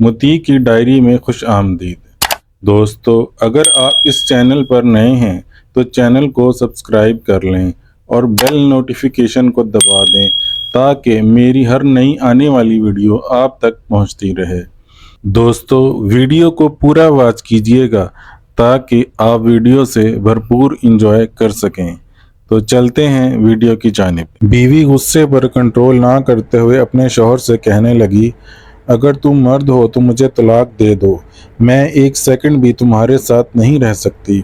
متی کی ڈائری میں خوش آمدید۔ دوستو، اگر آپ اس چینل پر نئے ہیں تو چینل کو سبسکرائب کر لیں اور بیل نوٹیفیکیشن کو دبا دیں تاکہ میری ہر نئی آنے والی ویڈیو آپ تک پہنچتی رہے۔ دوستو، ویڈیو کو پورا واچ کیجیے گا تاکہ آپ ویڈیو سے بھرپور انجوائے کر سکیں۔ تو چلتے ہیں ویڈیو کی جانب۔ بیوی غصے پر کنٹرول نہ کرتے ہوئے اپنے شوہر سے کہنے لگی، اگر تم مرد ہو تو مجھے طلاق دے دو، میں ایک سیکنڈ بھی تمہارے ساتھ نہیں رہ سکتی۔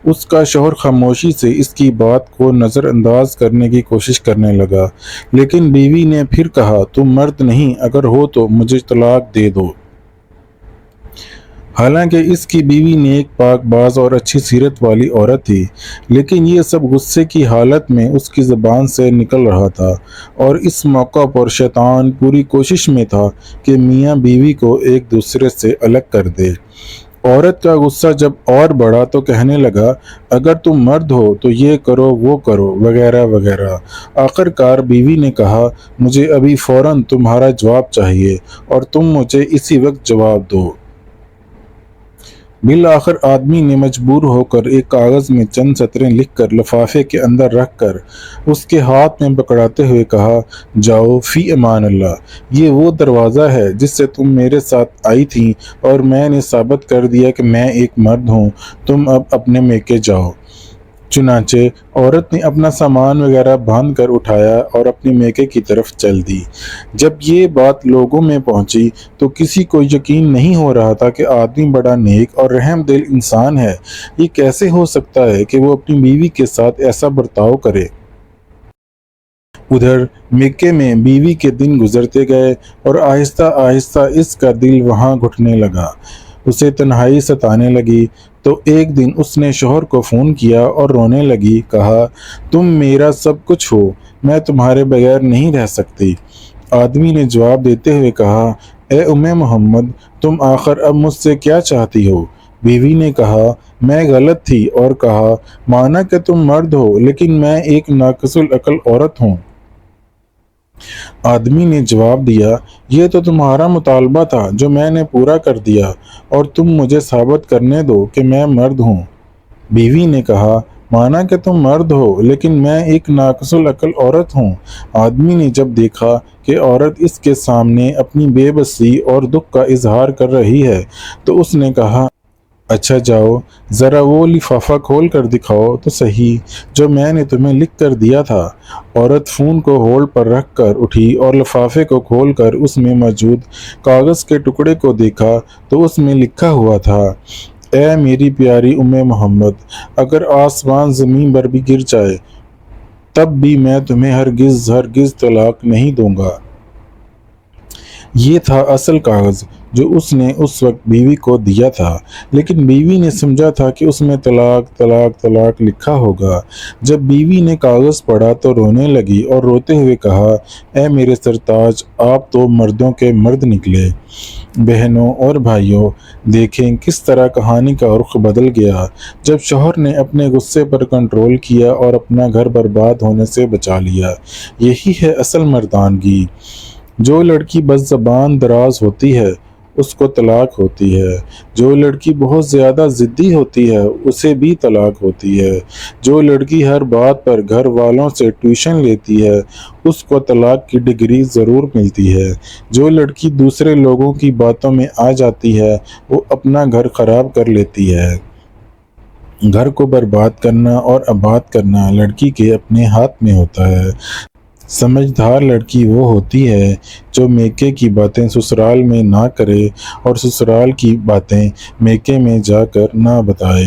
اس کا شوہر خاموشی سے اس کی بات کو نظر انداز کرنے کی کوشش کرنے لگا، لیکن بیوی نے پھر کہا، تم مرد نہیں، اگر ہو تو مجھے طلاق دے دو۔ حالانکہ اس کی بیوی نیک پاک باز اور اچھی سیرت والی عورت تھی، لیکن یہ سب غصے کی حالت میں اس کی زبان سے نکل رہا تھا، اور اس موقع پر شیطان پوری کوشش میں تھا کہ میاں بیوی کو ایک دوسرے سے الگ کر دے۔ عورت کا غصہ جب اور بڑھا تو کہنے لگا، اگر تم مرد ہو تو یہ کرو وہ کرو وغیرہ وغیرہ۔ آخر کار بیوی نے کہا، مجھے ابھی فوراً تمہارا جواب چاہیے اور تم مجھے اسی وقت جواب دو۔ بالآخر آدمی نے مجبور ہو کر ایک کاغذ میں چند سطریں لکھ کر لفافے کے اندر رکھ کر اس کے ہاتھ میں پکڑاتے ہوئے کہا، جاؤ فی امان اللہ، یہ وہ دروازہ ہے جس سے تم میرے ساتھ آئی تھی اور میں نے ثابت کر دیا کہ میں ایک مرد ہوں، تم اب اپنے میکے جاؤ۔ چنانچہ عورت نے اپنا سامان وغیرہ باندھ کر اٹھایا اور اپنی میکے کی طرف چل دی۔ جب یہ بات لوگوں میں پہنچی تو کسی کو یقین نہیں ہو رہا تھا کہ آدمی بڑا نیک اور رحم دل انسان ہے، یہ کیسے ہو سکتا ہے کہ وہ اپنی بیوی کے ساتھ ایسا برتاؤ کرے۔ ادھر مکے میں بیوی کے دن گزرتے گئے اور آہستہ آہستہ اس کا دل وہاں گھٹنے لگا، اسے تنہائی ستانے لگی۔ تو ایک دن اس نے شوہر کو فون کیا اور رونے لگی، کہا، تم میرا سب کچھ ہو، میں تمہارے بغیر نہیں رہ سکتی۔ آدمی نے جواب دیتے ہوئے کہا، اے ام محمد، تم آخر اب مجھ سے کیا چاہتی ہو؟ بیوی نے کہا، میں غلط تھی، اور کہا، مانا کہ تم مرد ہو لیکن میں ایک ناقص العقل عورت ہوں۔ آدمی نے جواب دیا، یہ تو تمہارا مطالبہ تھا جو میں نے پورا کر دیا، اور تم مجھے ثابت کرنے دو کہ میں مرد ہوں۔ بیوی نے کہا، مانا کہ تم مرد ہو لیکن میں ایک ناقص العقل عورت ہوں۔ آدمی نے جب دیکھا کہ عورت اس کے سامنے اپنی بے بسی اور دکھ کا اظہار کر رہی ہے تو اس نے کہا، اچھا جاؤ، ذرا وہ لفافہ کھول کر دکھاؤ تو صحیح جو میں نے تمہیں لکھ کر دیا تھا۔ عورت فون کو ہولڈ پر رکھ کر اٹھی اور لفافے کو کھول کر اس میں موجود کاغذ کے ٹکڑے کو دیکھا تو اس میں لکھا ہوا تھا، اے میری پیاری ام محمد، اگر آسمان زمین پر بھی گر جائے تب بھی میں تمہیں ہرگز ہرگز طلاق نہیں دوں گا۔ یہ تھا اصل کاغذ جو اس نے اس وقت بیوی کو دیا تھا، لیکن بیوی نے سمجھا تھا کہ اس میں طلاق طلاق طلاق لکھا ہوگا۔ جب بیوی نے کاغذ پڑھا تو رونے لگی اور روتے ہوئے کہا، اے میرے سرتاج، آپ تو مردوں کے مرد نکلے۔ بہنوں اور بھائیوں، دیکھیں کس طرح کہانی کا رخ بدل گیا جب شوہر نے اپنے غصے پر کنٹرول کیا اور اپنا گھر برباد ہونے سے بچا لیا۔ یہی ہے اصل مردانگی۔ جو لڑکی بس زبان دراز ہوتی ہے اس کو طلاق ہوتی ہے، جو لڑکی بہت زیادہ ضدی ہوتی ہے اسے بھی طلاق ہوتی ہے، جو لڑکی ہر بات پر گھر والوں سے ٹیوشن لیتی ہے اس کو طلاق کی ڈگری ضرور ملتی ہے، جو لڑکی دوسرے لوگوں کی باتوں میں آ جاتی ہے وہ اپنا گھر خراب کر لیتی ہے۔ گھر کو برباد کرنا اور آباد کرنا لڑکی کے اپنے ہاتھ میں ہوتا ہے۔ سمجھدار لڑکی وہ ہوتی ہے جو میکے کی باتیں سسرال میں نہ کرے اور سسرال کی باتیں میکے میں جا کر نہ بتائے۔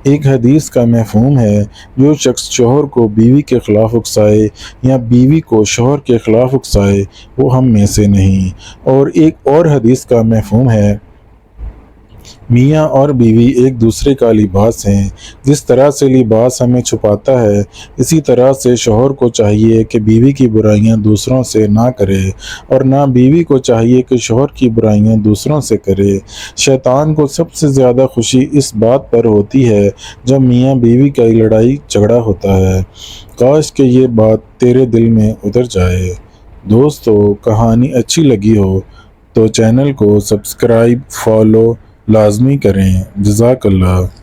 ایک حدیث کا مفہوم ہے، جو شخص شوہر کو بیوی کے خلاف اکسائے یا بیوی کو شوہر کے خلاف اکسائے وہ ہم میں سے نہیں۔ اور ایک اور حدیث کا مفہوم ہے، میاں اور بیوی ایک دوسرے کا لباس ہیں، جس طرح سے لباس ہمیں چھپاتا ہے اسی طرح سے شوہر کو چاہیے کہ بیوی کی برائیاں دوسروں سے نہ کرے اور نہ بیوی کو چاہیے کہ شوہر کی برائیاں دوسروں سے کرے۔ شیطان کو سب سے زیادہ خوشی اس بات پر ہوتی ہے جب میاں بیوی کا لڑائی جھگڑا ہوتا ہے۔ کاش کہ یہ بات تیرے دل میں اتر جائے۔ دوستو، کہانی اچھی لگی ہو تو چینل کو سبسکرائب فالو لازمی کریں۔ جزاک اللہ۔